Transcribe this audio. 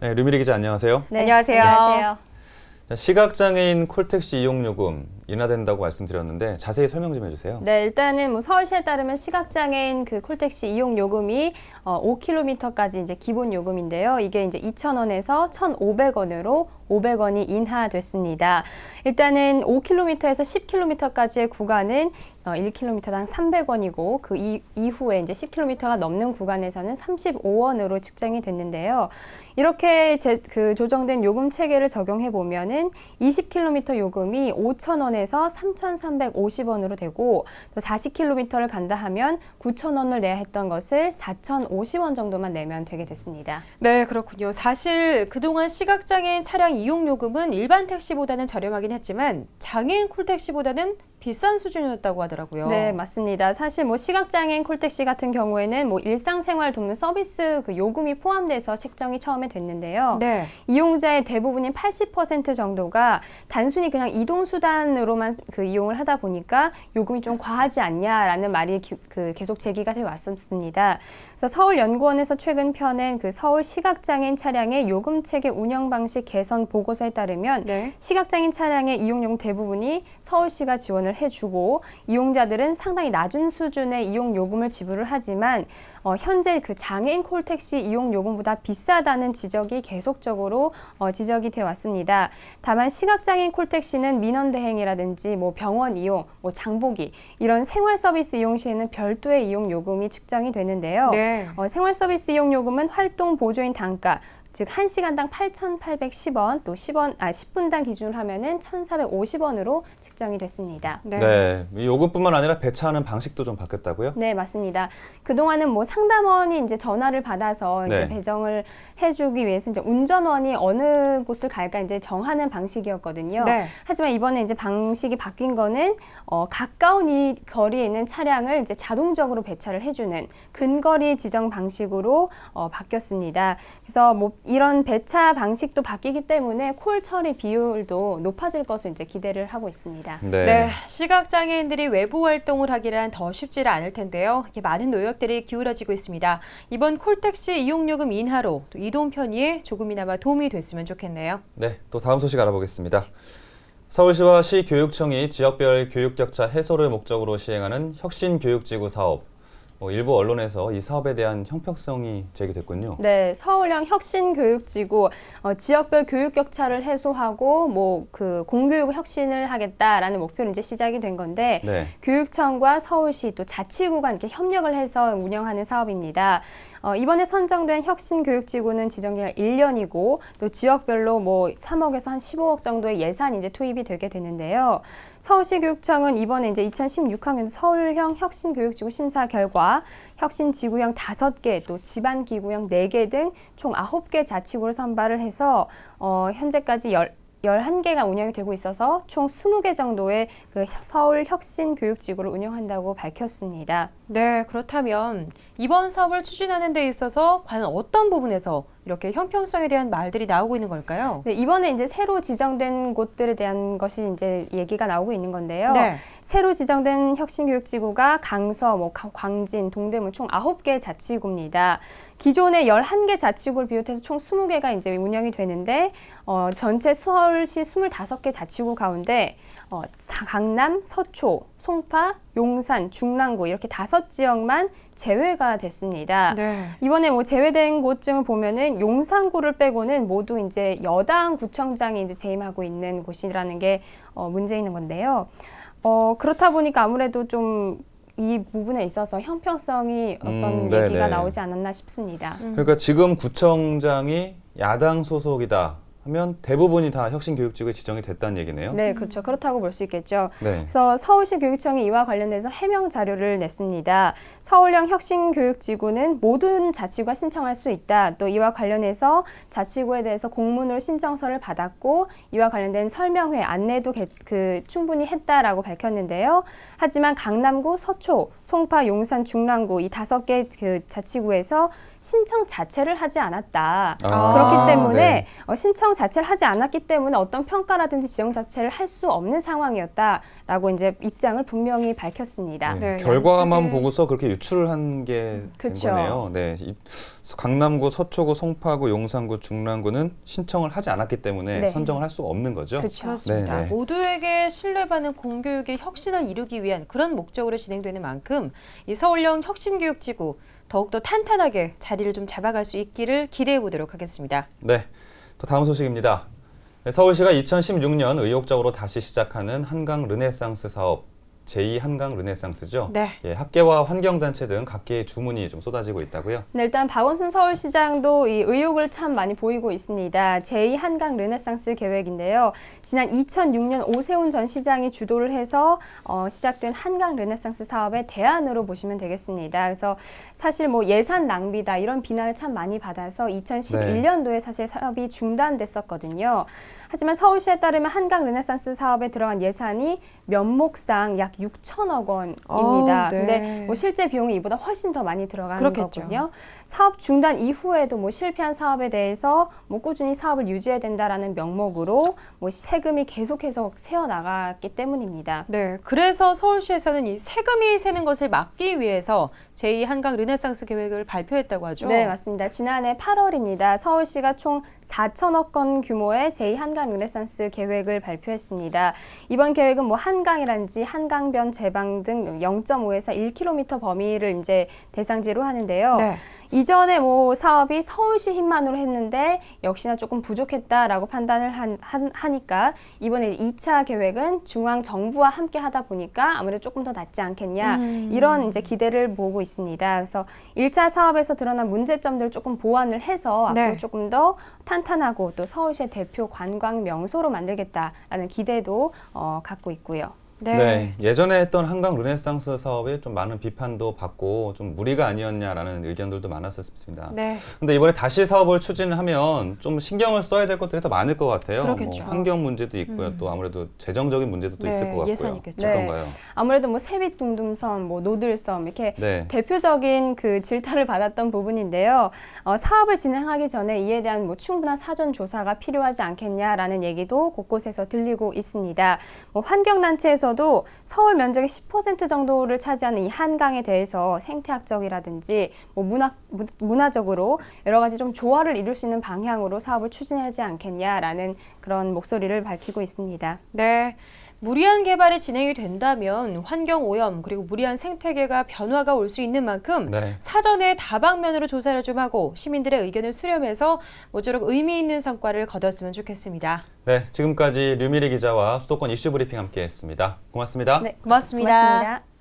네, 류미리 기자 안녕하세요. 네, 안녕하세요. 시각장애인 콜택시 이용요금 인하된다고 말씀드렸는데 자세히 설명 좀 해주세요. 네, 일단은 서울시에 따르면 시각장애인 그 콜택시 이용 요금이 5km까지 이제 기본 요금인데요. 이게 이제 2,000원에서 1,500원으로 500원이 인하됐습니다. 일단은 5km에서 10km까지의 구간은 1km당 300원이고 그 이후에 이제 10km가 넘는 구간에서는 35원으로 측정이 됐는데요. 이렇게 그 조정된 요금 체계를 적용해 보면은 20km 요금이 5,000원에서 3,350원으로 되고 또 40km를 간다 하면 9,000원을 내야 했던 것을 4,050원 정도만 내면 되게 됐습니다. 네, 그렇군요. 사실 그동안 시각장애인 차량 이용 요금은 일반 택시보다는 저렴하긴 했지만 장애인 콜택시보다는 비싼 수준이었다고 하더라고요. 네, 맞습니다. 사실 뭐 시각장애인 콜택시 같은 경우에는 뭐 일상생활 돕는 서비스 그 요금이 포함돼서 책정이 처음에 됐는데요. 네. 이용자의 대부분인 80% 정도가 단순히 그냥 이동수단으로만 그 이용을 하다 보니까 요금이 좀 과하지 않냐라는 말이 계속 제기가 돼 왔었습니다. 그래서 서울연구원에서 최근 펴낸 그 서울 시각장애인 차량의 요금 체계 운영 방식 개선 보고서에 따르면 네. 시각장애인 차량의 이용요금 대부분이 서울시가 지원을 해주고 이용자들은 상당히 낮은 수준의 이용 요금을 지불을 하지만 현재 그 장애인 콜택시 이용 요금보다 비싸다는 지적이 계속적으로 지적이 되어 왔습니다. 다만 시각장애인 콜택시는 민원 대행이라든지 뭐 병원 이용, 뭐 장보기 이런 생활 서비스 이용 시에는 별도의 이용 요금이 측정이 되는데요. 네. 생활 서비스 이용 요금은 활동 보조인 단가 즉 1시간당 8,810원, 또 10분당 기준으로 하면은 1,450원으로 측정이 됐습니다. 네, 이 요금뿐만 아니라 배차하는 방식도 좀 바뀌었다고요? 네, 맞습니다. 그동안은 뭐 상담원이 이제 전화를 받아서 이제 네. 배정을 해주기 위해서 이제 운전원이 어느 곳을 갈까 이제 정하는 방식이었거든요. 네. 하지만 이번에 이제 방식이 바뀐 거는 가까운 이 거리에 있는 차량을 이제 자동적으로 배차를 해주는 근거리 지정 방식으로 바뀌었습니다. 그래서 뭐 이런 배차 방식도 바뀌기 때문에 콜 처리 비율도 높아질 것을 이제 기대를 하고 있습니다. 네, 시각장애인들이 외부 활동을 하기란 더 쉽지는 않을 텐데요. 이렇게 많은 노력들이 기울어지고 있습니다. 이번 콜택시 이용요금 인하로 또 이동 편의에 조금이나마 도움이 됐으면 좋겠네요. 네, 또 다음 소식 알아보겠습니다. 서울시와 시교육청이 지역별 교육격차 해소를 목적으로 시행하는 혁신교육지구 사업, 일부 언론에서 이 사업에 대한 형평성이 제기됐군요. 네, 서울형 혁신교육지구 지역별 교육 격차를 해소하고 뭐 그 공교육 혁신을 하겠다라는 목표로 이제 시작이 된 건데 네. 교육청과 서울시 또 자치구가 이렇게 협력을 해서 운영하는 사업입니다. 이번에 선정된 혁신교육지구는 지정기간 1년이고 또 지역별로 뭐 3억에서 한 15억 정도의 예산이 이제 투입이 되게 되는데요. 서울시 교육청은 이번에 이제 2016학년 서울형 혁신교육지구 심사 결과 혁신지구형 5개, 또 지방기구형 4개 등 총 9개 자치구를 선발을 해서 현재까지 11개가 운영이 되고 있어서 총 20개 정도의 그 서울 혁신교육지구를 운영한다고 밝혔습니다. 네, 그렇다면 이번 사업을 추진하는 데 있어서 과연 어떤 부분에서 이렇게 형평성에 대한 말들이 나오고 있는 걸까요? 네, 이번에 이제 새로 지정된 곳들에 대한 것이 이제 얘기가 나오고 있는 건데요. 네. 새로 지정된 혁신교육지구가 강서, 뭐 광진, 동대문 총 9개 자치구입니다. 기존의 11개 자치구를 비롯해서 총 20개가 이제 운영이 되는데 전체 서울시 25개 자치구 가운데 강남, 서초, 송파, 용산, 중랑구 이렇게 5지역만 제외가 됐습니다. 네. 이번에 뭐 제외된 곳쯤을 보면은 용산구를 빼고는 모두 이제 여당 구청장이 이제 재임하고 있는 곳이라는 게 문제 있는 건데요. 그렇다 보니까 아무래도 좀 이 부분에 있어서 형평성이 어떤 얘기가 네네. 나오지 않았나 싶습니다. 그러니까 지금 구청장이 야당 소속이다 하면 대부분이 다 혁신교육지구에 지정이 됐다는 얘기네요. 네, 그렇죠. 그렇다고 볼 수 있겠죠. 네. 그래서 서울시 교육청이 이와 관련해서 해명 자료를 냈습니다. 서울형 혁신교육지구는 모든 자치구가 신청할 수 있다. 또 이와 관련해서 자치구에 대해서 공문으로 신청서를 받았고 이와 관련된 설명회 안내도 충분히 했다라고 밝혔는데요. 하지만 강남구, 서초, 송파, 용산, 중랑구 이 5개 그 자치구에서 신청 자체를 하지 않았다. 그렇기 때문에 신청 자체를 하지 않았기 때문에 어떤 평가라든지 지정 자체를 할 수 없는 상황이었다라고 이제 입장을 분명히 밝혔습니다. 네, 네, 결과만 양쪽에- 보고서 그렇게 유출을 한 게 된 그쵸. 거네요. 네, 강남구, 서초구, 송파구, 용산구, 중랑구는 신청을 하지 않았기 때문에 네. 선정을 할 수가 없는 거죠. 그렇죠. 그렇습니다. 네, 네. 모두에게 신뢰받는 공교육의 혁신을 이루기 위한 그런 목적으로 진행되는 만큼 이 서울형 혁신교육지구 더욱더 탄탄하게 자리를 좀 잡아갈 수 있기를 기대해 보도록 하겠습니다. 네, 또 다음 소식입니다. 네, 서울시가 2016년 의욕적으로 다시 시작하는 한강 르네상스 사업, 제2한강 르네상스죠. 네. 예, 학계와 환경단체 등 각계의 주문이 좀 쏟아지고 있다고요. 네, 일단 박원순 서울시장도 이 의욕을 참 많이 보이고 있습니다. 제2한강 르네상스 계획인데요. 지난 2006년 오세훈 전 시장이 주도를 해서 시작된 한강 르네상스 사업의 대안으로 보시면 되겠습니다. 그래서 사실 뭐 예산 낭비다 이런 비난을 참 많이 받아서 2011년도에 사실 사업이 중단됐었거든요. 하지만 서울시에 따르면 한강 르네상스 사업에 들어간 예산이 면목상 약 6천억 원입니다. 네. 근데 뭐 실제 비용이 이보다 훨씬 더 많이 들어가는 그렇겠죠. 거군요. 사업 중단 이후에도 뭐 실패한 사업에 대해서 뭐 꾸준히 사업을 유지해야 된다라는 명목으로 뭐 세금이 계속해서 새어 나갔기 때문입니다. 네, 그래서 서울시에서는 이 세금이 새는 것을 막기 위해서 제2한강 르네상스 계획을 발표했다고 하죠. 네, 맞습니다. 지난해 8월입니다. 서울시가 총 4천억 원 규모의 제2한강 르네상스 계획을 발표했습니다. 이번 계획은 뭐 한강이란지 한강변 제방 등 0.5에서 1km 범위를 이제 대상지로 하는데요. 네. 이전에 뭐 사업이 서울시 힘만으로 했는데 역시나 조금 부족했다라고 판단을 하니까 이번에 2차 계획은 중앙 정부와 함께 하다 보니까 아무래도 조금 더 낫지 않겠냐 이런 이제 기대를 보고 있습니다. 그래서 1차 사업에서 드러난 문제점들을 조금 보완을 해서 네. 앞으로 조금 더 탄탄하고 또 서울시의 대표 관광 명소로 만들겠다라는 기대도 갖고 있고요. 네. 예전에 했던 한강 르네상스 사업에 좀 많은 비판도 받고 좀 무리가 아니었냐라는 의견들도 많았었습니다. 네. 근데 이번에 다시 사업을 추진하면 좀 신경을 써야 될 것들이 더 많을 것 같아요. 그렇겠죠. 뭐 환경 문제도 있고요. 또 아무래도 재정적인 문제도 또 네, 있을 것 같고요. 예산이겠죠. 어떤가요? 아무래도 뭐 세빛둥둥섬, 뭐 노들섬 이렇게 네. 대표적인 그 질타를 받았던 부분인데요. 사업을 진행하기 전에 이에 대한 뭐 충분한 사전 조사가 필요하지 않겠냐라는 얘기도 곳곳에서 들리고 있습니다. 뭐 환경단체에서도 서울 면적의 10% 정도를 차지하는 이 한강에 대해서 생태학적이라든지 뭐 문화적으로 여러 가지 좀 조화를 이룰 수 있는 방향으로 사업을 추진하지 않겠냐라는 그런 목소리를 밝히고 있습니다. 네. 무리한 개발이 진행이 된다면 환경 오염 그리고 무리한 생태계가 변화가 올 수 있는 만큼 네. 사전에 다방면으로 조사를 좀 하고 시민들의 의견을 수렴해서 모쪼록 의미 있는 성과를 거뒀으면 좋겠습니다. 네, 지금까지 류미리 기자와 수도권 이슈 브리핑 함께했습니다. 고맙습니다. 네, 고맙습니다. 고맙습니다.